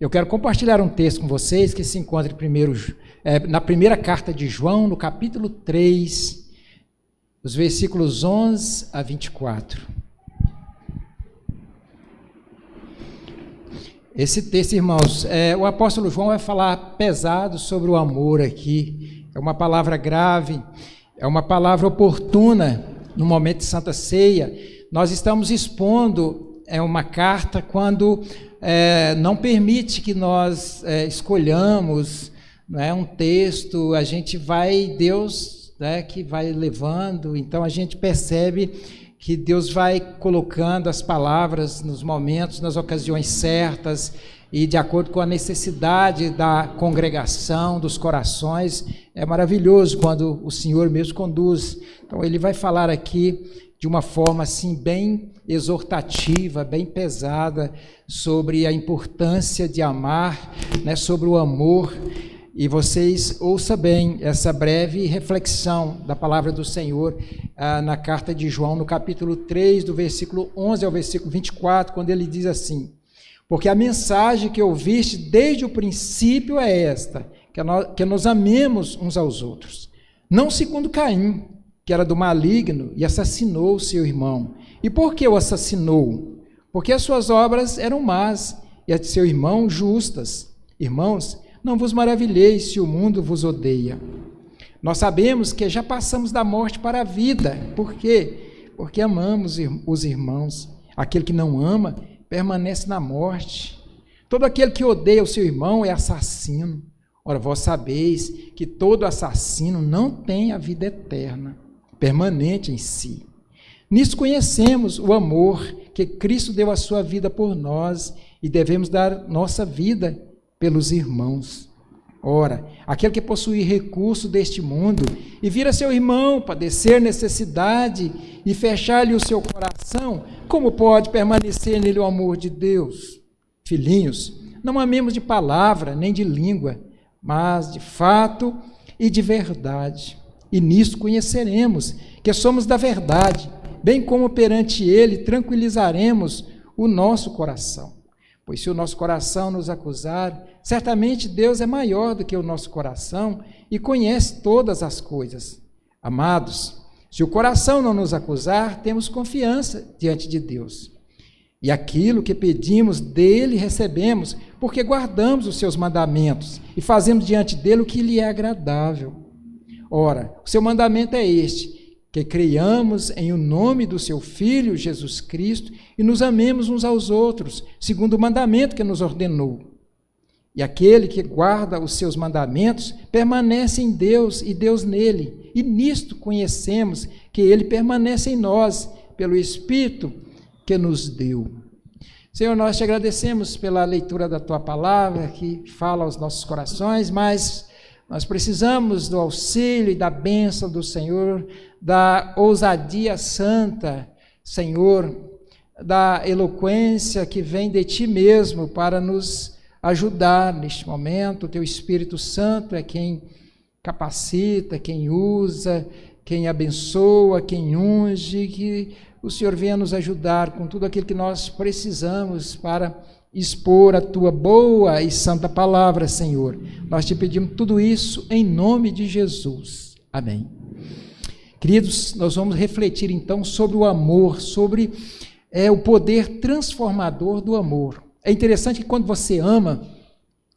Eu quero compartilhar um texto com vocês que se encontra na primeira carta de João, no capítulo 3, os versículos 11 a 24. Esse texto, irmãos, o apóstolo João vai falar pesado sobre o amor aqui. É uma palavra grave, é uma palavra oportuna no momento de Santa Ceia. Nós estamos expondo uma carta quando não permite que nós escolhamos, um texto, a gente vai, Deus que vai levando, então a gente percebe que Deus vai colocando as palavras nos momentos, nas ocasiões certas e de acordo com a necessidade da congregação, dos corações. É maravilhoso quando o Senhor mesmo conduz. Então ele vai falar aqui de uma forma assim bem exortativa, bem pesada, sobre a importância de amar, sobre o amor. E vocês ouçam bem essa breve reflexão da palavra do Senhor na carta de João, no capítulo 3, do versículo 11 ao versículo 24, quando ele diz assim: porque a mensagem que ouviste desde o princípio é esta, que nós amemos uns aos outros, não segundo Caim, que era do maligno e assassinou seu irmão. E por que o assassinou? Porque as suas obras eram más e as de seu irmão justas. Irmãos, não vos maravilheis se o mundo vos odeia. Nós sabemos que já passamos da morte para a vida. Por quê? Porque amamos os irmãos. Aquele que não ama permanece na morte. Todo aquele que odeia o seu irmão é assassino. Ora, vós sabeis que todo assassino não tem a vida eterna, permanente em si. Nisso conhecemos o amor que Cristo deu a sua vida por nós e devemos dar nossa vida pelos irmãos. Ora, aquele que possui recurso deste mundo e vira seu irmão padecer necessidade e fechar-lhe o seu coração, como pode permanecer nele o amor de Deus? Filhinhos, não amemos de palavra nem de língua, mas de fato e de verdade. E nisto conheceremos que somos da verdade, bem como perante ele tranquilizaremos o nosso coração. Pois se o nosso coração nos acusar, certamente Deus é maior do que o nosso coração e conhece todas as coisas. Amados, se o coração não nos acusar, temos confiança diante de Deus. E aquilo que pedimos dele recebemos, porque guardamos os seus mandamentos e fazemos diante dele o que lhe é agradável. Ora, o seu mandamento é este: que creiamos em o nome do seu Filho, Jesus Cristo, e nos amemos uns aos outros, segundo o mandamento que nos ordenou. E aquele que guarda os seus mandamentos permanece em Deus e Deus nele. E nisto conhecemos que ele permanece em nós, pelo Espírito que nos deu. Senhor, nós te agradecemos pela leitura da tua palavra, que fala aos nossos corações, mas nós precisamos do auxílio e da bênção do Senhor, da ousadia santa, Senhor, da eloquência que vem de ti mesmo para nos ajudar neste momento. O teu Espírito Santo é quem capacita, quem usa, quem abençoa, quem unge, que o Senhor venha nos ajudar com tudo aquilo que nós precisamos para expor a tua boa e santa palavra, Senhor. Nós te pedimos tudo isso em nome de Jesus. Amém. Queridos, nós vamos refletir então sobre o amor, sobre o poder transformador do amor. É interessante que quando você ama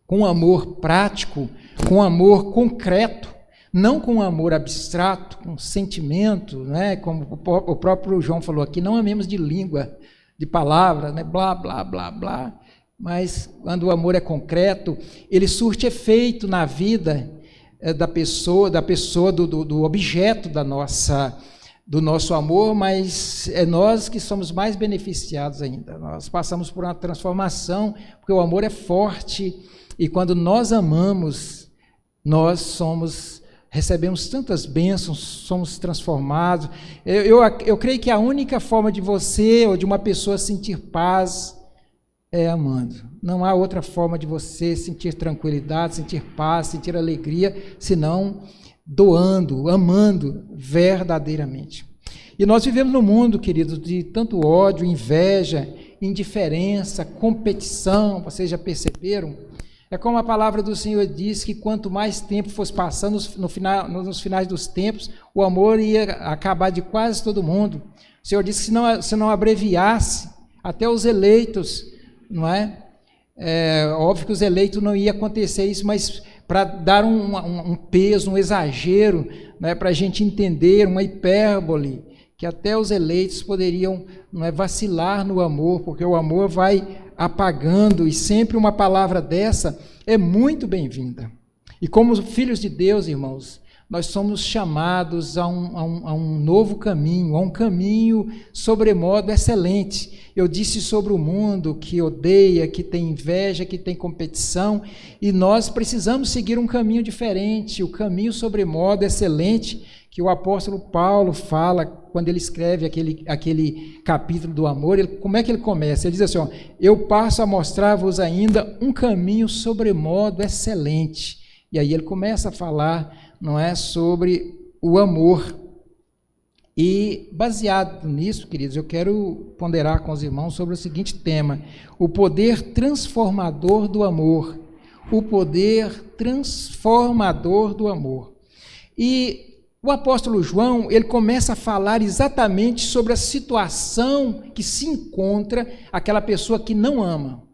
com amor prático, com amor concreto, não com amor abstrato, com sentimento, como o próprio João falou aqui, não amemos de língua, de palavra, blá, blá, blá, blá, mas quando o amor é concreto, ele surte efeito na vida da pessoa, do objeto do nosso amor, mas é nós que somos mais beneficiados ainda. Nós passamos por uma transformação, porque o amor é forte, e quando nós amamos, nós recebemos tantas bênçãos, somos transformados. Eu creio que a única forma de você ou de uma pessoa sentir paz é amando. Não há outra forma de você sentir tranquilidade, sentir paz, sentir alegria, senão doando, amando verdadeiramente. E nós vivemos num mundo, queridos, de tanto ódio, inveja indiferença, competição, vocês já perceberam? É como a palavra do Senhor diz que quanto mais tempo fosse passando, nos finais dos tempos, o amor ia acabar de quase todo mundo. O Senhor disse que se não abreviasse, até os eleitos, não é? Óbvio que os eleitos não ia acontecer isso, mas para dar um peso, um exagero, né, para a gente entender, uma hipérbole, que até os eleitos poderiam, não é, vacilar no amor, porque o amor vai apagando, e sempre uma palavra dessa é muito bem-vinda. E como filhos de Deus, irmãos, nós somos chamados a um novo caminho, a um caminho sobremodo excelente. Eu disse sobre o mundo que odeia, que tem inveja, que tem competição, e nós precisamos seguir um caminho diferente, o caminho sobremodo excelente, que o apóstolo Paulo fala quando ele escreve aquele capítulo do amor. Como é que ele começa? Ele diz assim, ó, eu passo a mostrar-vos ainda um caminho sobremodo excelente. E aí ele começa a falar, não é, sobre o amor. E baseado nisso, queridos, eu quero ponderar com os irmãos sobre o seguinte tema: o poder transformador do amor. O poder transformador do amor. E o apóstolo João, ele começa a falar exatamente sobre a situação que se encontra aquela pessoa que não ama.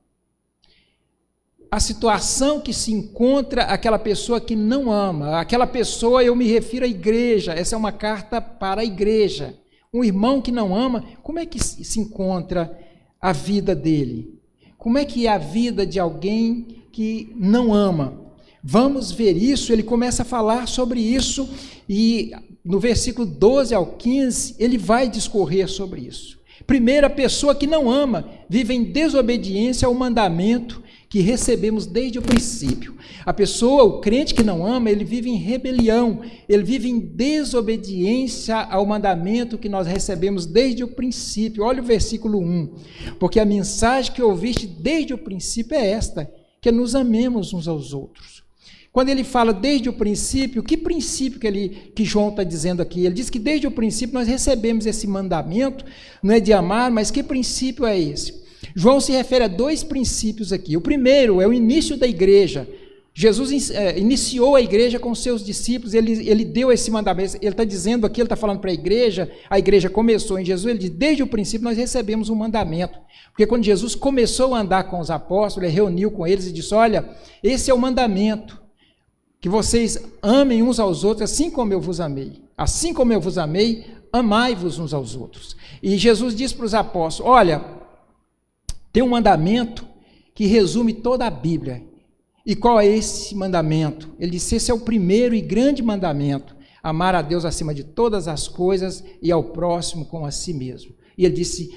A situação que se encontra aquela pessoa que não ama. Aquela pessoa, eu me refiro à igreja, essa é uma carta para a igreja. Um irmão que não ama, como é que se encontra a vida dele? Como é que é a vida de alguém que não ama? Vamos ver isso. Ele começa a falar sobre isso e no versículo 12 ao 15 ele vai discorrer sobre isso. Primeiro, a pessoa que não ama vive em desobediência ao mandamento que recebemos desde o princípio. A pessoa, o crente que não ama, ele vive em rebelião, ele vive em desobediência ao mandamento que nós recebemos desde o princípio. Olha o versículo 1, porque a mensagem que ouviste desde o princípio é esta, que nos amemos uns aos outros. Quando ele fala desde o princípio, que princípio que João está dizendo aqui? Ele diz que desde o princípio nós recebemos esse mandamento, não é de amar, mas que princípio é esse? João se refere a dois princípios aqui. O primeiro é o início da igreja. Jesus iniciou a igreja com seus discípulos, ele deu esse mandamento, ele está dizendo aqui, ele está falando para a igreja começou em Jesus, ele diz, desde o princípio nós recebemos um mandamento, porque quando Jesus começou a andar com os apóstolos, ele reuniu com eles e disse, olha, esse é o mandamento, que vocês amem uns aos outros, assim como eu vos amei. Assim como eu vos amei, amai-vos uns aos outros. E Jesus disse para os apóstolos, olha, tem um mandamento que resume toda a Bíblia. E qual é esse mandamento? Ele disse, esse é o primeiro e grande mandamento, amar a Deus acima de todas as coisas e ao próximo como a si mesmo. E ele disse,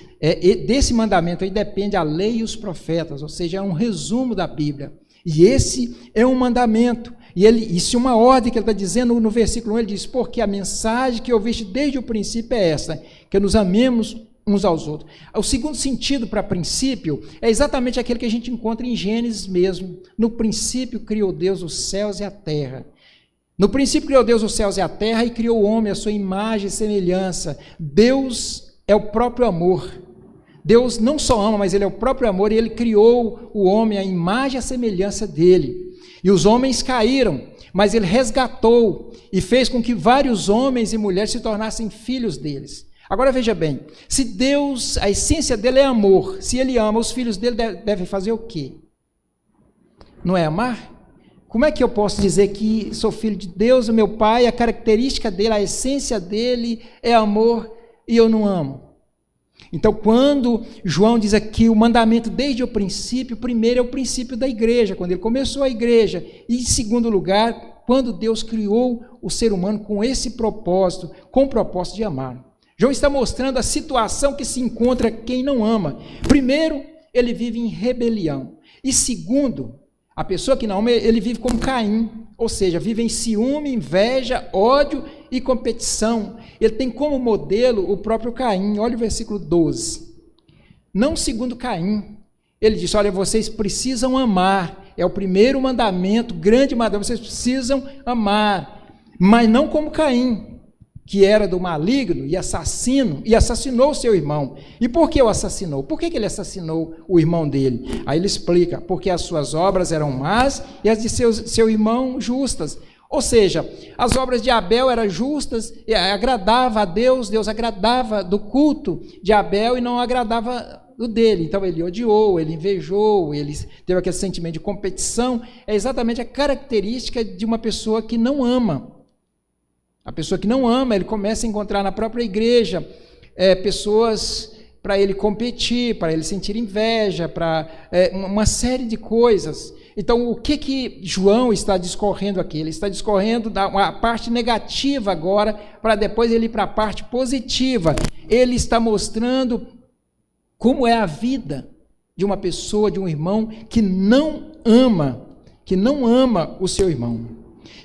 desse mandamento aí depende a lei e os profetas, ou seja, é um resumo da Bíblia. E esse é um mandamento. E isso é uma ordem que ele está dizendo no versículo 1, ele diz, porque a mensagem que ouviste desde o princípio é esta, que nos amemos uns aos outros. O segundo sentido para princípio é exatamente aquele que a gente encontra em Gênesis mesmo. No princípio criou Deus os céus e a terra. No princípio criou Deus os céus e a terra e criou o homem à sua imagem e semelhança. Deus é o próprio amor. Deus não só ama, mas ele é o próprio amor, e ele criou o homem à imagem e à semelhança dele. E os homens caíram, mas ele resgatou e fez com que vários homens e mulheres se tornassem filhos deles. Agora veja bem, se Deus, a essência dele é amor, se ele ama, os filhos dele devem fazer o quê? Não é amar? Como é que eu posso dizer que sou filho de Deus, o meu pai, a característica dele, a essência dele é amor e eu não amo? Então, quando João diz aqui o mandamento desde o princípio, primeiro é o princípio da igreja, quando ele começou a igreja, e em segundo lugar, quando Deus criou o ser humano com esse propósito, com o propósito de amar. João está mostrando a situação que se encontra quem não ama. Primeiro, ele vive em rebelião. E segundo, a pessoa que não ama, ele vive como Caim, ou seja, vive em ciúme, inveja, ódio e competição. Ele tem como modelo o próprio Caim. Olha o versículo 12. Não segundo Caim. Ele diz, olha, vocês precisam amar. É o primeiro mandamento, grande mandamento, vocês precisam amar. Mas não como Caim. que era do maligno e assassino, e assassinou seu irmão. E por que o assassinou? Por que ele assassinou o irmão dele? Aí ele explica, porque as suas obras eram más e as de seu irmão justas. Ou seja, as obras de Abel eram justas, agradava a Deus, Deus agradava do culto de Abel e não agradava do dele. Então ele odiou, ele invejou, ele teve aquele sentimento de competição. É exatamente a característica de uma pessoa que não ama. A pessoa que não ama, ele começa a encontrar na própria igreja pessoas para ele competir, para ele sentir inveja, para uma série de coisas. Então, o que João está discorrendo aqui? Ele está discorrendo da parte negativa agora, para depois ele ir para a parte positiva. Ele está mostrando como é a vida de uma pessoa, de um irmão que não ama o seu irmão.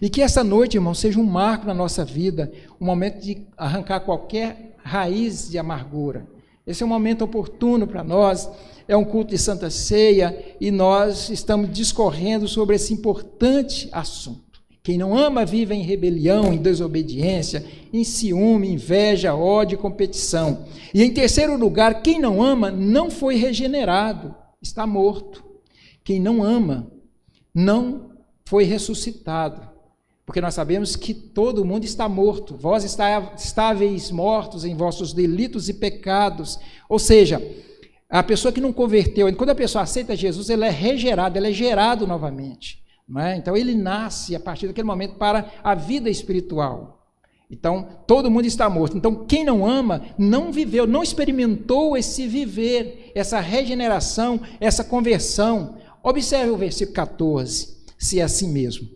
E que essa noite, irmão, seja um marco na nossa vida, um momento de arrancar qualquer raiz de amargura. Esse é um momento oportuno para nós, é um culto de Santa Ceia, e nós estamos discorrendo sobre esse importante assunto. Quem não ama vive em rebelião, em desobediência, em ciúme, inveja, ódio e competição. E em terceiro lugar, quem não ama não foi regenerado, está morto. Quem não ama não foi ressuscitado. Porque nós sabemos que todo mundo está morto. Vós estáveis mortos em vossos delitos e pecados. Ou seja, a pessoa que não converteu, quando a pessoa aceita Jesus, ele é regerado, ele é gerado novamente. Não é? Então ele nasce a partir daquele momento para a vida espiritual. Então todo mundo está morto. Então quem não ama, não viveu, não experimentou esse viver, essa regeneração, essa conversão. Observe o versículo 14, se é assim mesmo.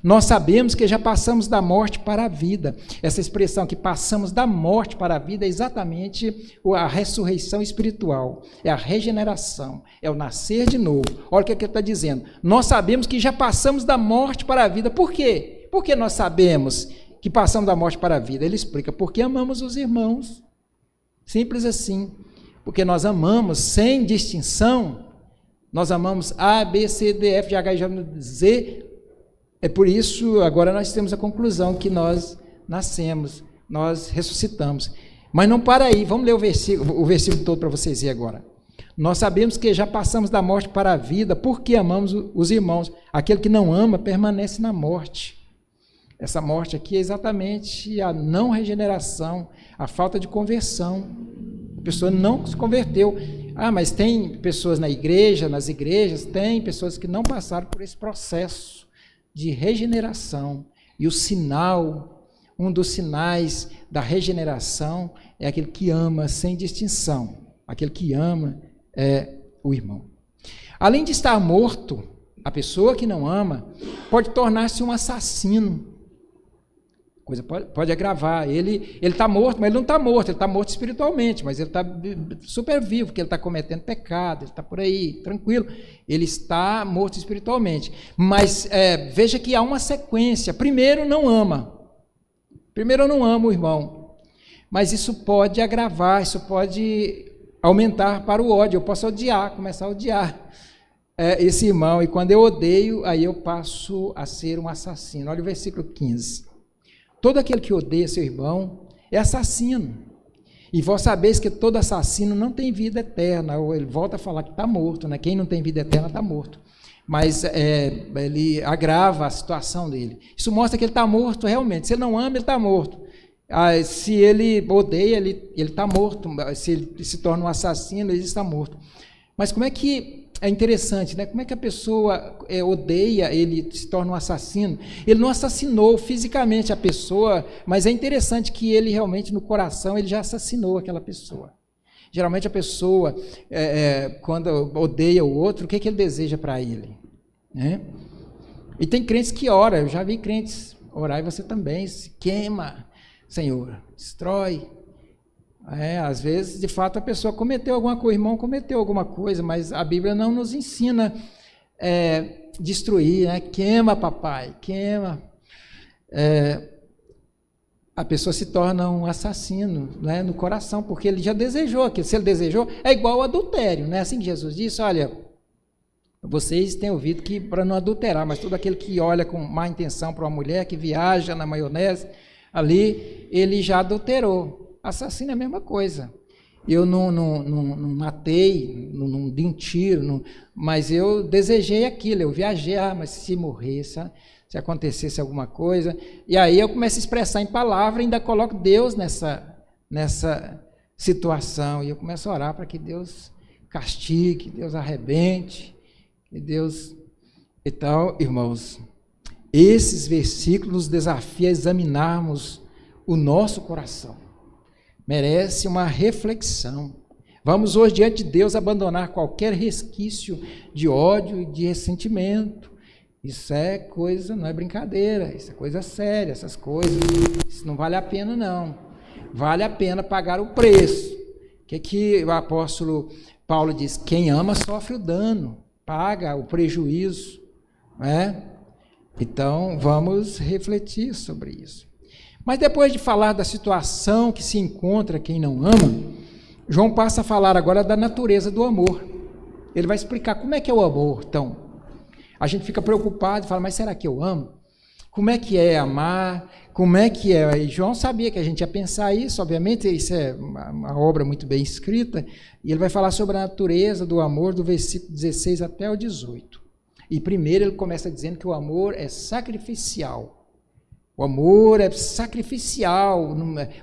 Nós sabemos que já passamos da morte para a vida. Essa expressão que passamos da morte para a vida é exatamente a ressurreição espiritual, é a regeneração, é o nascer de novo. Olha o que ele está dizendo. Nós sabemos que já passamos da morte para a vida. Por quê? Por que nós sabemos que passamos da morte para a vida? Ele explica, porque amamos os irmãos. Simples assim. Porque nós amamos sem distinção. Nós amamos A, B, C, D, F, G, H, I, J, Z. É por isso, agora nós temos a conclusão que nós nascemos, nós ressuscitamos. Mas não para aí, vamos ler o versículo todo para vocês verem agora. Nós sabemos que já passamos da morte para a vida, porque amamos os irmãos. Aquele que não ama permanece na morte. Essa morte aqui é exatamente a não regeneração, a falta de conversão. A pessoa não se converteu. Ah, mas tem pessoas na igreja, nas igrejas, tem pessoas que não passaram por esse processo de regeneração. E o sinal, um dos sinais da regeneração é aquele que ama sem distinção. Aquele que ama é o irmão. Além de estar morto, a pessoa que não ama pode tornar-se um assassino. A coisa pode agravar. Ele está morto, mas ele não está morto, ele está morto espiritualmente, mas ele está super vivo, porque ele está cometendo pecado, ele está por aí, tranquilo. Ele está morto espiritualmente. Mas veja que há uma sequência. Primeiro, não ama. Primeiro, eu não amo o irmão. Mas isso pode agravar, isso pode aumentar para o ódio. Eu posso odiar, começar a odiar esse irmão. E quando eu odeio, aí eu passo a ser um assassino. Olha o versículo 15. Todo aquele que odeia seu irmão é assassino. E vós sabeis que todo assassino não tem vida eterna. Ou ele volta a falar que está morto, né? Quem não tem vida eterna está morto. Mas ele agrava a situação dele. Isso mostra que ele está morto realmente. Se ele não ama, ele está morto. Se ele odeia, ele está morto. Se ele se torna um assassino, ele está morto. Mas como é que... É interessante, né? Como é que a pessoa odeia, ele se torna um assassino? Ele não assassinou fisicamente a pessoa, mas é interessante que ele realmente, no coração, ele já assassinou aquela pessoa. Geralmente a pessoa, quando odeia o outro, o que ele deseja para ele? Né? E tem crentes que oram, eu já vi crentes orar, e você também, se queima, Senhor, destrói. Às vezes, de fato, a pessoa cometeu alguma coisa, o irmão cometeu alguma coisa, mas a Bíblia não nos ensina destruir, né? Queima, papai, queima. A pessoa se torna um assassino, né, no coração, porque ele já desejou aquilo. Se ele desejou, é igual ao adultério, né? Assim que Jesus disse, olha, vocês têm ouvido que para não adulterar, mas todo aquele que olha com má intenção para uma mulher, que viaja na maionese, Ali ele já adulterou. Assassino é a mesma coisa. Eu não matei, não dei um tiro, mas eu desejei aquilo, eu viajei, mas se morresse, se acontecesse alguma coisa, e aí eu começo a expressar em palavra, ainda coloco Deus nessa situação, e eu começo a orar para que Deus castigue, que Deus arrebente, que Deus... Então, irmãos, esses versículos nos desafiam a examinarmos o nosso coração. Merece uma reflexão. Vamos hoje diante de Deus abandonar qualquer resquício de ódio e de ressentimento. Isso é coisa, não é brincadeira, isso é coisa séria, essas coisas, isso não vale a pena não. Vale a pena pagar o preço. O que o apóstolo Paulo diz? Quem ama sofre o dano, paga o prejuízo, não é? Então, vamos refletir sobre isso. Mas depois de falar da situação que se encontra quem não ama, João passa a falar agora da natureza do amor. Ele vai explicar como é que é o amor. Então, a gente fica preocupado e fala, mas será que eu amo? Como é que é amar? Como é que é? E João sabia que a gente ia pensar isso, obviamente, isso é uma obra muito bem escrita, e ele vai falar sobre a natureza do amor do versículo 16 até o 18. E primeiro ele começa dizendo que o amor é sacrificial. O amor é sacrificial.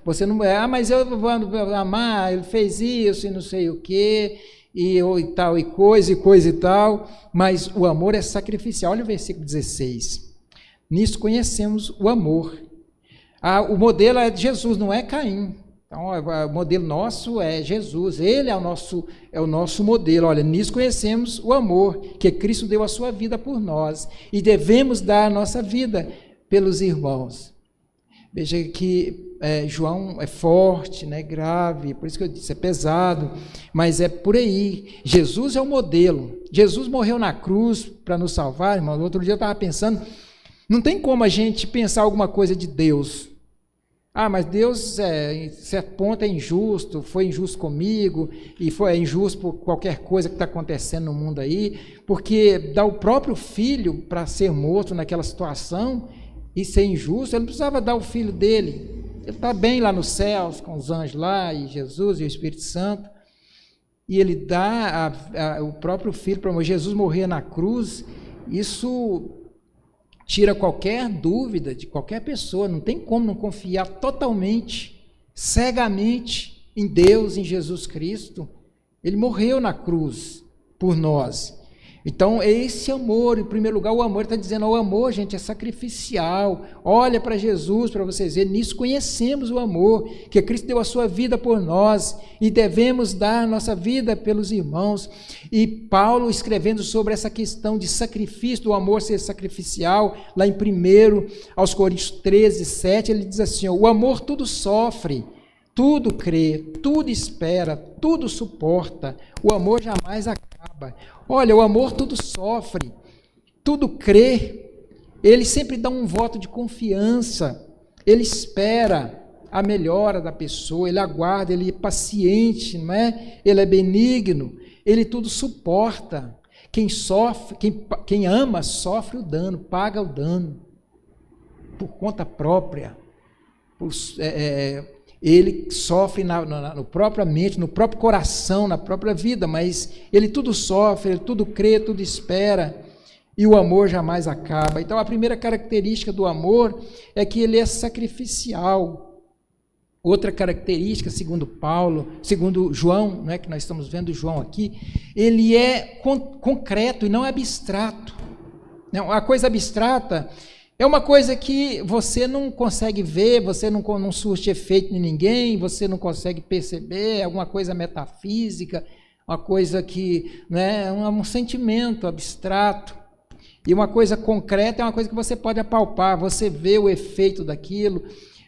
Você não é, mas eu vou amar, ele fez isso e não sei o quê, e tal, e coisa e tal, mas o amor é sacrificial. Olha o versículo 16. Nisso conhecemos o amor. O modelo é de Jesus, não é Caim. Então, o modelo nosso é Jesus, ele é o nosso modelo. Olha, nisso conhecemos o amor, que Cristo deu a sua vida por nós, e devemos dar a nossa vida pelos irmãos. Veja que João é forte, né, grave, por isso que eu disse, é pesado, mas é por aí. Jesus é o modelo. Jesus morreu na cruz para nos salvar, irmão. Outro dia eu estava pensando, não tem como a gente pensar alguma coisa de Deus. Mas Deus, em certo ponto, é injusto, foi injusto comigo, e foi injusto por qualquer coisa que está acontecendo no mundo aí, porque dá o próprio filho para ser morto naquela situação e ser injusto, ele não precisava dar o filho dele. Ele está bem lá nos céus, com os anjos lá, e Jesus e o Espírito Santo, e ele dá o próprio filho para morrer. Jesus morrer na cruz, isso tira qualquer dúvida de qualquer pessoa, não tem como não confiar totalmente, cegamente em Deus, em Jesus Cristo. Ele morreu na cruz por nós. Então, esse amor, em primeiro lugar, o amor está dizendo, o amor, gente, é sacrificial. Olha para Jesus, para vocês verem, nisso conhecemos o amor, que Cristo deu a sua vida por nós, e devemos dar a nossa vida pelos irmãos. E Paulo, escrevendo sobre essa questão de sacrifício, do amor ser sacrificial, lá em 1 aos Coríntios 13, 7, ele diz assim, o amor tudo sofre, tudo crê, tudo espera, tudo suporta, o amor jamais acaba. Olha, o amor tudo sofre, tudo crê, ele sempre dá um voto de confiança, ele espera a melhora da pessoa, ele aguarda, ele é paciente, não é? Ele é benigno, ele tudo suporta. Quem sofre, quem ama, sofre o dano, paga o dano, por conta própria, ele sofre na própria mente, no próprio coração, na própria vida, mas ele tudo sofre, ele tudo crê, tudo espera, e o amor jamais acaba. Então, a primeira característica do amor é que ele é sacrificial. Outra característica, segundo João, não é que nós estamos vendo João aqui, ele é concreto e não abstrato. A coisa abstrata é uma coisa que você não consegue ver, você não surte efeito em ninguém, você não consegue perceber, é alguma coisa metafísica, uma coisa que é um sentimento abstrato. E uma coisa concreta é uma coisa que você pode apalpar, você vê o efeito daquilo,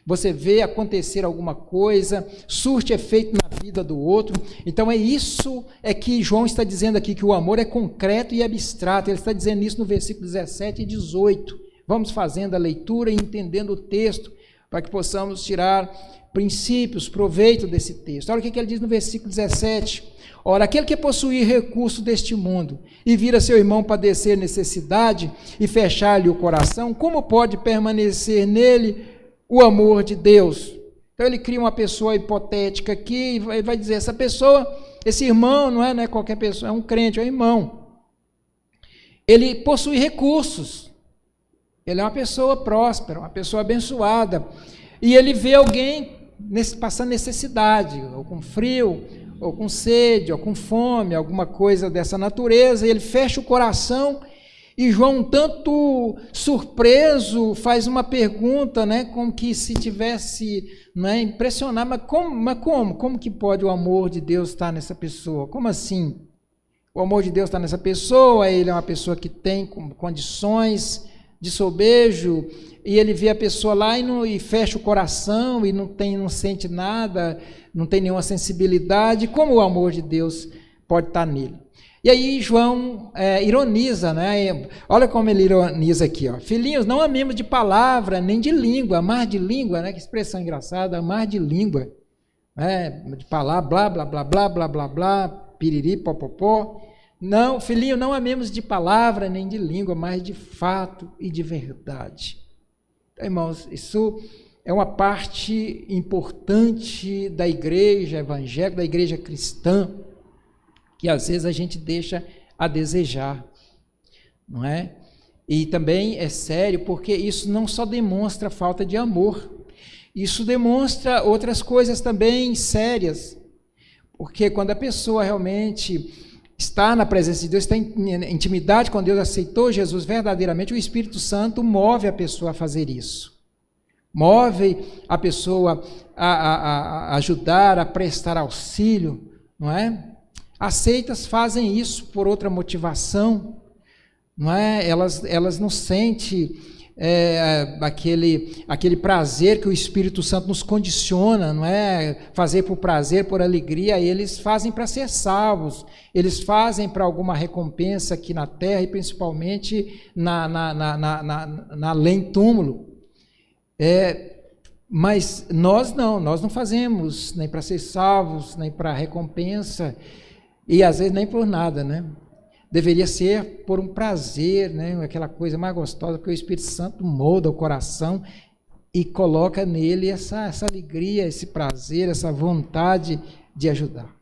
você vê acontecer alguma coisa, surte efeito na vida do outro. Então isso que João está dizendo aqui, que o amor é concreto e abstrato. Ele está dizendo isso no versículo 17 e 18. Vamos fazendo a leitura e entendendo o texto, para que possamos tirar princípios, proveito desse texto. Olha o que ele diz no versículo 17. Ora, aquele que possuir recurso deste mundo e vir a seu irmão padecer necessidade e fechar-lhe o coração, como pode permanecer nele o amor de Deus. Então ele cria uma pessoa hipotética aqui e vai dizer, essa pessoa, esse irmão não é qualquer pessoa, é um crente, é um irmão. Ele possui recursos, ele é uma pessoa próspera, uma pessoa abençoada, e ele vê alguém passando necessidade, ou com frio, ou com sede, ou com fome, alguma coisa dessa natureza, e ele fecha o coração, e João, um tanto surpreso, faz uma pergunta, como que se tivesse impressionado, mas como que pode o amor de Deus estar nessa pessoa? Como assim? O amor de Deus está nessa pessoa, ele é uma pessoa que tem condições de sobejo, e ele vê a pessoa lá e fecha o coração, e não sente nada, não tem nenhuma sensibilidade. Como o amor de Deus pode estar nele? E aí João ironiza, olha como ele ironiza aqui, filhinhos, não amemos de palavra, nem de língua, amar de língua, que expressão engraçada, amar de língua, de palavra, blá, blá, blá, blá, blá, blá, blá, piriri, popopó. Não, filhinho, não amemos de palavra nem de língua, mas de fato e de verdade. Então, irmãos, isso é uma parte importante da igreja evangélica, da igreja cristã, que às vezes a gente deixa a desejar, não é? E também é sério, porque isso não só demonstra falta de amor, isso demonstra outras coisas também sérias, porque quando a pessoa realmente está na presença de Deus, está em intimidade com Deus, aceitou Jesus verdadeiramente, o Espírito Santo move a pessoa a fazer isso. Move a pessoa a ajudar, a prestar auxílio, não é? As seitas fazem isso por outra motivação, não é? Elas não sentem aquele prazer que o Espírito Santo nos condiciona, não é? Fazer por prazer, por alegria, eles fazem para ser salvos, eles fazem para alguma recompensa aqui na terra e principalmente na além-túmulo. Mas nós não fazemos nem para ser salvos, nem para recompensa, e às vezes nem por nada, Deveria ser por um prazer, aquela coisa mais gostosa, porque o Espírito Santo molda o coração e coloca nele essa alegria, esse prazer, essa vontade de ajudar.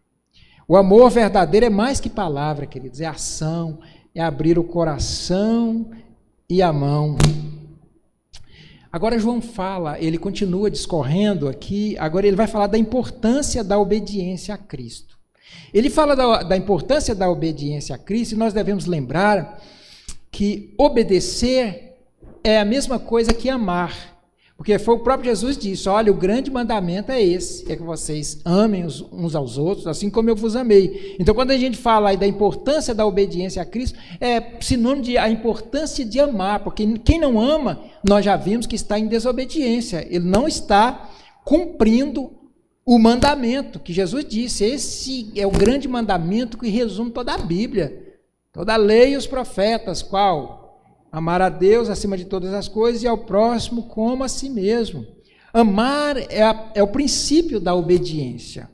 O amor verdadeiro é mais que palavra, queridos, é ação, é abrir o coração e a mão. Agora João fala, ele continua discorrendo aqui, agora ele vai falar da importância da obediência a Cristo. Ele fala da importância da obediência a Cristo, e nós devemos lembrar que obedecer é a mesma coisa que amar, porque foi o próprio Jesus que disse, olha, o grande mandamento é esse, é que vocês amem uns aos outros, assim como eu vos amei. Então, quando a gente fala aí da importância da obediência a Cristo, é sinônimo de a importância de amar, porque quem não ama, nós já vimos que está em desobediência, ele não está cumprindo o mandamento que Jesus disse. Esse é o grande mandamento que resume toda a Bíblia, toda a lei e os profetas. Qual? Amar a Deus acima de todas as coisas e ao próximo como a si mesmo. Amar é o princípio da obediência,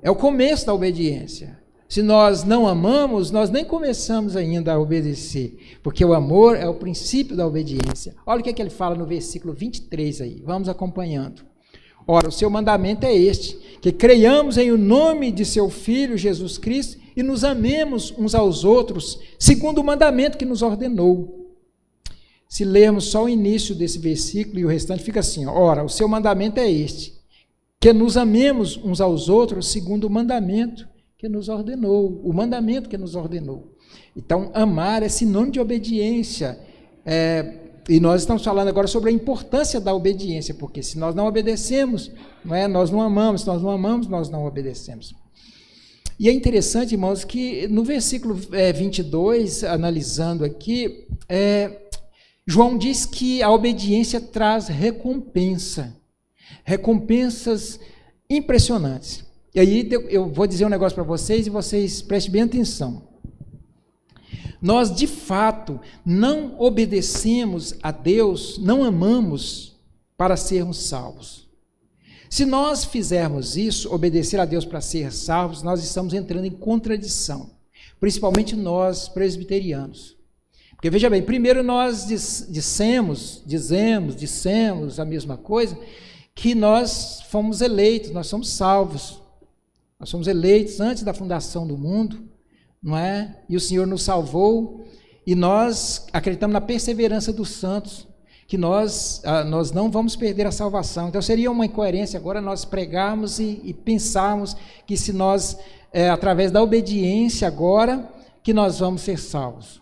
é o começo da obediência. Se nós não amamos, nós nem começamos ainda a obedecer, porque o amor é o princípio da obediência. Olha o que ele fala no versículo 23 aí, vamos acompanhando. Ora, o seu mandamento é este, que creiamos em o nome de seu Filho, Jesus Cristo, e nos amemos uns aos outros, segundo o mandamento que nos ordenou. Se lermos só o início desse versículo e o restante fica assim, ora, o seu mandamento é este, que nos amemos uns aos outros, segundo o mandamento que nos ordenou, o mandamento que nos ordenou. Então, amar é sinônimo de obediência, e nós estamos falando agora sobre a importância da obediência, porque se nós não obedecemos, nós não amamos, se nós não amamos, nós não obedecemos. E é interessante, irmãos, que no versículo 22, analisando aqui, João diz que a obediência traz recompensas impressionantes. E aí eu vou dizer um negócio para vocês e vocês prestem bem atenção. Nós, de fato, não obedecemos a Deus, não amamos para sermos salvos. Se nós fizermos isso, obedecer a Deus para ser salvos, nós estamos entrando em contradição, principalmente nós, presbiterianos. Porque veja bem, primeiro nós dissemos a mesma coisa, que nós fomos eleitos, nós somos salvos. Nós fomos eleitos antes da fundação do mundo, não é? E o Senhor nos salvou, e nós acreditamos na perseverança dos santos, que nós não vamos perder a salvação. Então seria uma incoerência agora nós pregarmos e pensarmos que se nós, através da obediência agora, que nós vamos ser salvos.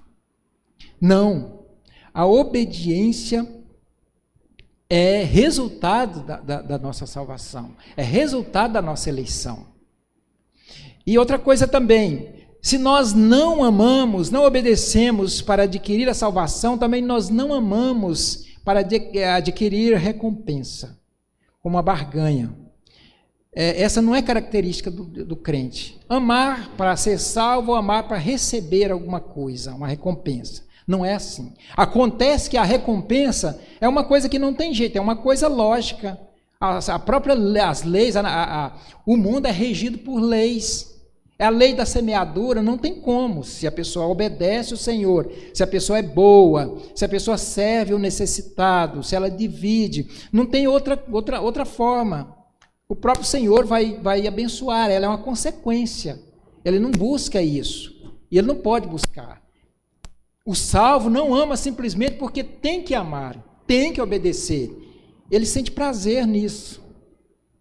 Não, a obediência é resultado da nossa salvação, é resultado da nossa eleição. E outra coisa também, se nós não amamos, não obedecemos para adquirir a salvação, também nós não amamos para adquirir recompensa, como a barganha. Essa não é característica do crente. Amar para ser salvo ou amar para receber alguma coisa, uma recompensa. Não é assim. Acontece que a recompensa é uma coisa que não tem jeito, é uma coisa lógica. As leis, o mundo é regido por leis. É a lei da semeadura, não tem como, se a pessoa obedece o Senhor, se a pessoa é boa, se a pessoa serve o necessitado, se ela divide, não tem outra forma. O próprio Senhor vai abençoar, ela é uma consequência, ele não busca isso, e ele não pode buscar. O salvo não ama simplesmente porque tem que amar, tem que obedecer, ele sente prazer nisso.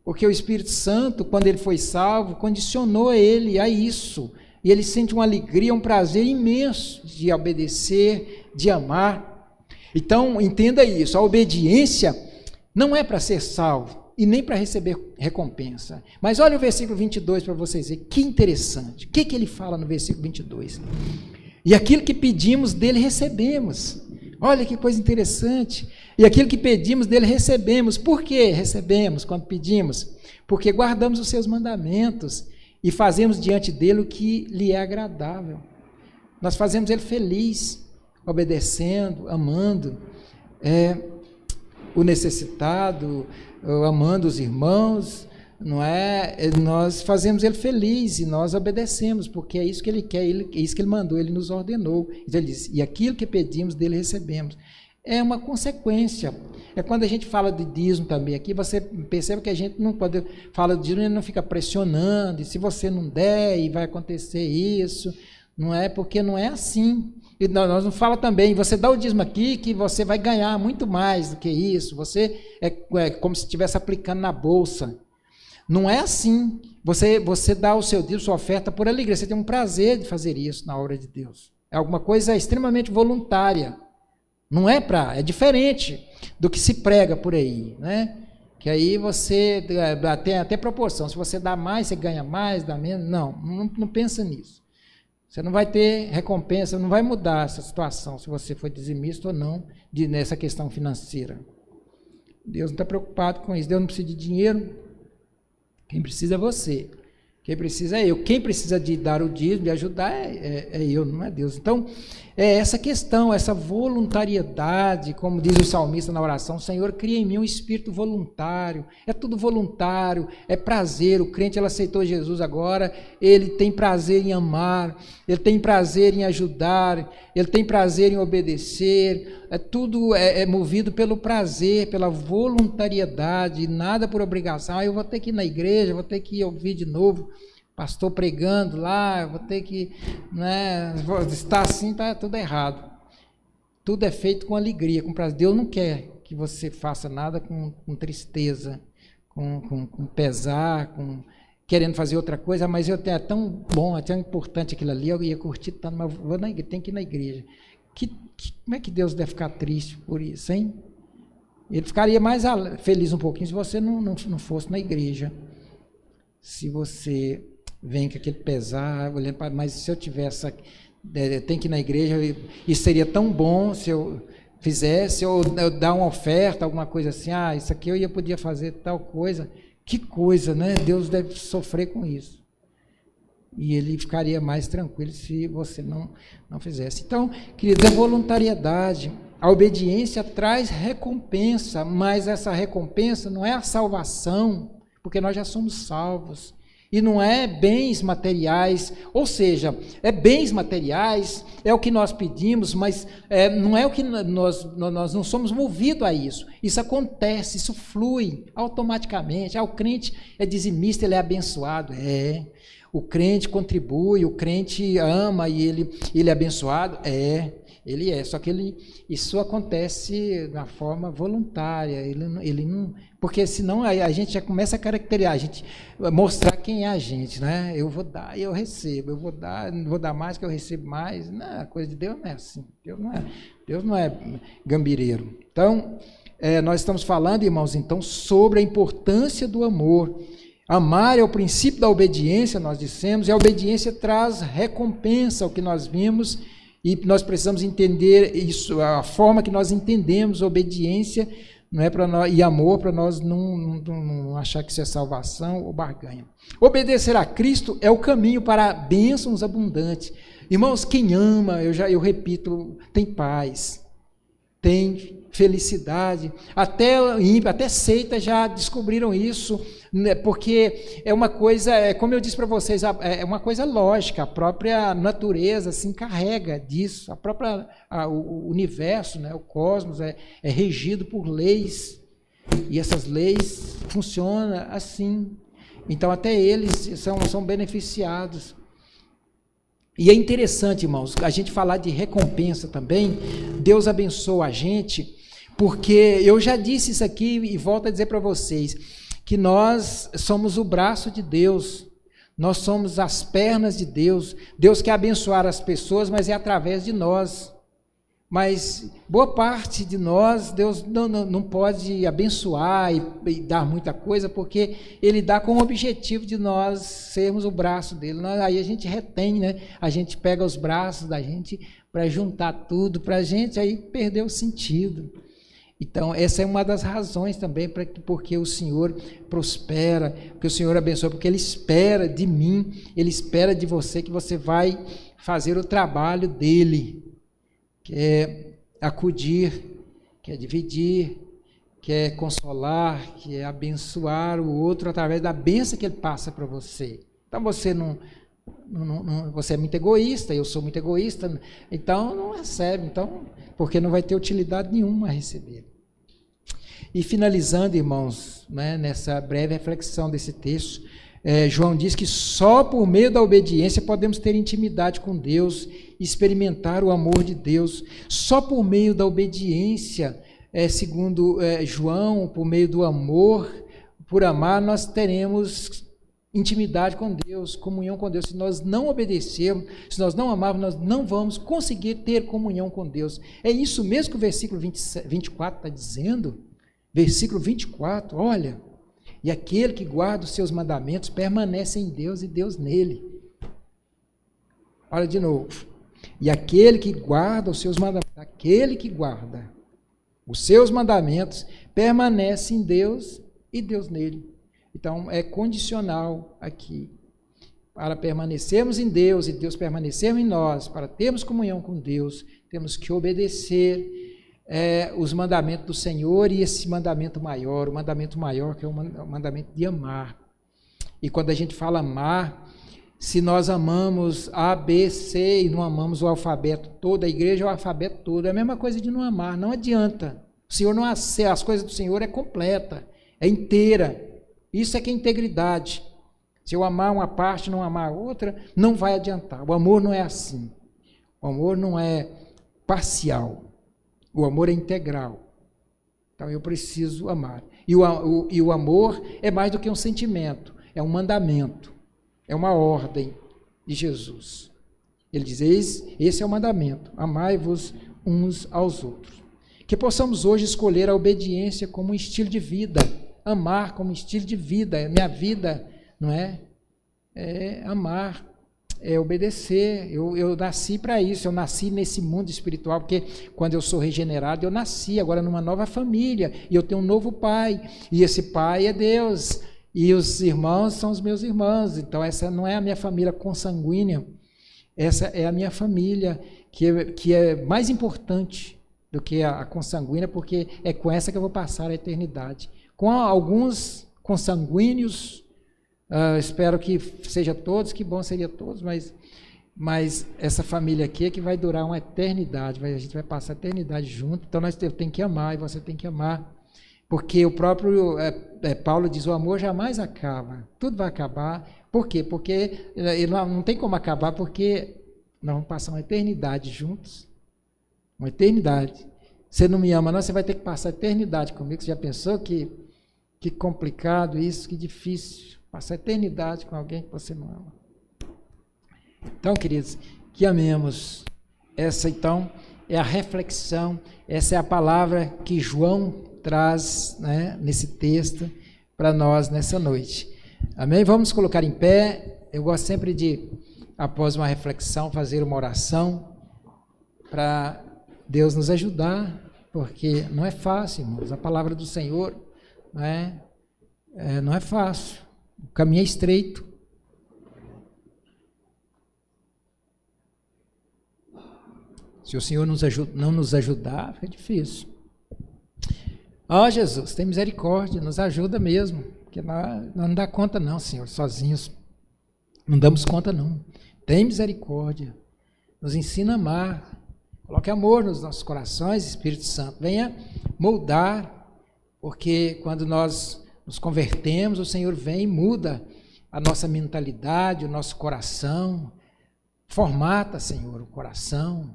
Porque o Espírito Santo, quando ele foi salvo, condicionou ele a isso. E ele sente uma alegria, um prazer imenso de obedecer, de amar. Então, entenda isso, a obediência não é para ser salvo e nem para receber recompensa. Mas olha o versículo 22 para vocês verem, que interessante. O que ele fala no versículo 22? E aquilo que pedimos dele recebemos. Olha que coisa interessante. E aquilo que pedimos dele recebemos. Por que recebemos quando pedimos? Porque guardamos os seus mandamentos e fazemos diante dele o que lhe é agradável. Nós fazemos ele feliz, obedecendo, amando o necessitado, amando os irmãos, não é? Nós fazemos ele feliz e nós obedecemos, porque é isso que ele quer, é isso que ele mandou, ele nos ordenou. Então ele diz, e aquilo que pedimos dele recebemos. É uma consequência. É quando a gente fala de dízimo também aqui, você percebe que a gente não pode falar de dízimo, ele não fica pressionando, e se você não der, e vai acontecer isso, não é? Porque não é assim. E nós não fala também, você dá o dízimo aqui, que você vai ganhar muito mais do que isso, você é como se estivesse aplicando na bolsa. Não é assim. Você dá o seu dízimo, sua oferta por alegria, você tem um prazer de fazer isso na obra de Deus. É alguma coisa extremamente voluntária. Não é diferente do que se prega por aí, né? Que aí você tem até proporção, se você dá mais, você ganha mais, dá menos, não pensa nisso. Você não vai ter recompensa, não vai mudar essa situação, se você for dizimista ou não, nessa questão financeira. Deus não está preocupado com isso, Deus não precisa de dinheiro, quem precisa é você. Quem precisa é eu. Quem precisa de dar o dízimo, de ajudar, é eu, não é Deus. Então, é essa questão, essa voluntariedade, como diz o salmista na oração, Senhor, cria em mim um espírito voluntário. É tudo voluntário, é prazer. O crente, ele aceitou Jesus agora, ele tem prazer em amar, ele tem prazer em ajudar, ele tem prazer em obedecer. Tudo é movido pelo prazer, pela voluntariedade, nada por obrigação. Eu vou ter que ir na igreja, vou ter que ouvir de novo pastor pregando lá, vou ter que, né, estar assim, está tudo errado. Tudo é feito com alegria, com prazer. Deus não quer que você faça nada com tristeza, com pesar, querendo fazer outra coisa, mas é tão bom, é tão importante aquilo ali, eu ia curtir tanto, mas vou na igreja, tenho que ir na igreja. Como é que Deus deve ficar triste por isso, hein? Ele ficaria mais feliz um pouquinho se você não fosse na igreja. Se você vem com aquele pesar, olhando para, mas se eu tivesse, tem que ir na igreja, isso seria tão bom se eu fizesse, ou eu dar uma oferta, alguma coisa assim, isso aqui eu podia fazer tal coisa. Que coisa, né? Deus deve sofrer com isso. E ele ficaria mais tranquilo se você não fizesse. Então, queridos, a voluntariedade, a obediência traz recompensa, mas essa recompensa não é a salvação, porque nós já somos salvos. E não é bens materiais, ou seja, é bens materiais, é o que nós pedimos, mas não é o que nós não somos movidos a isso. Isso acontece, isso flui automaticamente. O crente é dizimista, ele é abençoado. O crente contribui, o crente ama e ele é abençoado. Ele é, só que isso acontece na forma voluntária, ele não, porque senão a gente já começa a caracterizar, a gente mostrar quem é a gente, né? Eu vou dar e eu recebo, eu vou dar, não vou dar mais que eu recebo mais. Não, a coisa de Deus não é assim, Deus não é gambireiro. Então, nós estamos falando, irmãos, então, sobre a importância do amor. Amar é o princípio da obediência, nós dissemos, e a obediência traz recompensa, o que nós vimos. E nós precisamos entender isso, a forma que nós entendemos obediência, não é para nós, e amor, para nós não achar que isso é salvação ou barganha. Obedecer a Cristo é o caminho para bênçãos abundantes. Irmãos, quem ama, eu repito, tem paz, tem felicidade. Até seitas já descobriram isso, né, porque é uma coisa, como eu disse para vocês, é uma coisa lógica, a própria natureza se encarrega disso, o universo, né, o cosmos é regido por leis, e essas leis funcionam assim. Então até eles são beneficiados. E é interessante, irmãos, a gente falar de recompensa também. Deus abençoa a gente, porque eu já disse isso aqui e volto a dizer para vocês, que nós somos o braço de Deus, nós somos as pernas de Deus. Deus quer abençoar as pessoas, mas é através de nós. Mas boa parte de nós, Deus não pode abençoar e dar muita coisa, porque Ele dá com o objetivo de nós sermos o braço dele. Aí a gente retém, né? A gente pega os braços da gente para juntar tudo para a gente, aí perdeu o sentido. Então, essa é uma das razões também porque o Senhor prospera, porque o Senhor abençoa, porque Ele espera de mim, Ele espera de você que você vai fazer o trabalho dEle, que é acudir, que é dividir, que é consolar, que é abençoar o outro através da bênção que Ele passa para você. Então, você você é muito egoísta, eu sou muito egoísta, então não recebe, porque não vai ter utilidade nenhuma a receber. E finalizando, irmãos, né, nessa breve reflexão desse texto, João diz que só por meio da obediência podemos ter intimidade com Deus, experimentar o amor de Deus. Só por meio da obediência, segundo João, por meio do amor, por amar, nós teremos intimidade com Deus, comunhão com Deus. Se nós não obedecermos, se nós não amarmos, nós não vamos conseguir ter comunhão com Deus. É isso mesmo que o versículo 24 está dizendo. Versículo 24, olha, e aquele que guarda os seus mandamentos permanece em Deus e Deus nele. Olha de novo. E aquele que guarda os seus mandamentos permanece em Deus e Deus nele. Então, é condicional aqui. Para permanecermos em Deus e Deus permanecer em nós, para termos comunhão com Deus, temos que obedecer os mandamentos do Senhor e esse mandamento maior, o mandamento maior que é o mandamento de amar. E quando a gente fala amar, se nós amamos A, B, C e não amamos o alfabeto todo, a igreja é o alfabeto todo, é a mesma coisa de não amar, não adianta. O Senhor não aceita, as coisas do Senhor é completa, é inteira. Isso é que é integridade. Se eu amar uma parte e não amar a outra, não vai adiantar. O amor não é assim. O amor não é parcial. O amor é integral. Então eu preciso amar. E o amor é mais do que um sentimento, é um mandamento, é uma ordem de Jesus. Ele diz, esse é o mandamento, amai-vos uns aos outros. Que possamos hoje escolher a obediência como um estilo de vida, amar como estilo de vida, minha vida, não é? É amar, é obedecer. Eu nasci para isso, eu nasci nesse mundo espiritual, porque quando eu sou regenerado, eu nasci agora numa nova família, e eu tenho um novo pai, e esse pai é Deus, e os irmãos são os meus irmãos. Então essa não é a minha família consanguínea, essa é a minha família, que é mais importante do que a consanguínea, porque é com essa que eu vou passar a eternidade. Com alguns consanguíneos, Espero que seja todos, que bom seria todos, mas essa família aqui é que vai durar uma eternidade, a gente vai passar a eternidade junto, então nós temos que amar, e você tem que amar, porque o próprio Paulo diz, o amor jamais acaba, tudo vai acabar. Por quê? Porque não tem como acabar, porque nós vamos passar uma eternidade juntos, uma eternidade. Você não me ama não, você vai ter que passar a eternidade comigo. Você já pensou que complicado isso, que difícil, passar a eternidade com alguém que você não ama. Então, queridos, que amemos. Essa, então, é a reflexão, essa é a palavra que João traz, né, nesse texto para nós nessa noite. Amém? Vamos colocar em pé. Eu gosto sempre de, após uma reflexão, fazer uma oração para Deus nos ajudar, porque não é fácil, irmãos. A palavra do Senhor não é fácil. O caminho é estreito. Se o Senhor não nos ajudar, fica difícil. Ó Jesus, tem misericórdia, nos ajuda mesmo, porque nós não dá conta não, Senhor, sozinhos. Não damos conta não. Tem misericórdia, nos ensina a amar. Coloque amor nos nossos corações, Espírito Santo. Venha moldar, porque quando nós nos convertemos, o Senhor vem e muda a nossa mentalidade, o nosso coração. Formata, Senhor, o coração,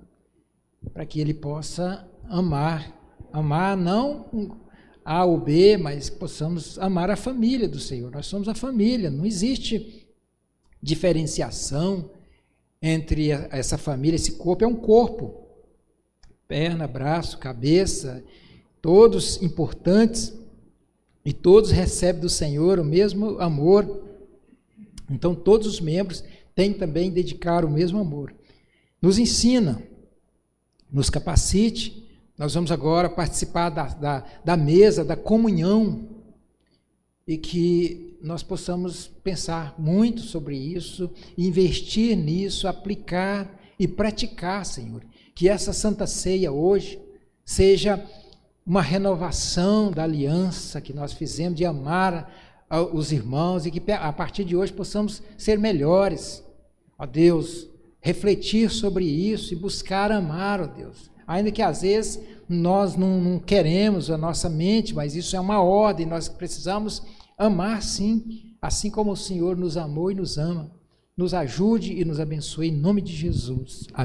para que ele possa amar. Amar não A ou B, mas que possamos amar a família do Senhor. Nós somos a família, não existe diferenciação entre essa família, esse corpo é um corpo. Perna, braço, cabeça, todos importantes e todos recebem do Senhor o mesmo amor. Então todos os membros têm também de dedicar o mesmo amor. Nos ensina, nos capacite. Nós vamos agora participar da mesa, da comunhão, e que nós possamos pensar muito sobre isso, investir nisso, aplicar e praticar, Senhor. Que essa Santa Ceia hoje seja uma renovação da aliança que nós fizemos de amar os irmãos e que a partir de hoje possamos ser melhores, ó Deus, refletir sobre isso e buscar amar, ó Deus. Ainda que às vezes nós não queremos a nossa mente, mas isso é uma ordem, nós precisamos amar sim, assim como o Senhor nos amou e nos ama. Nos ajude e nos abençoe em nome de Jesus. Amém.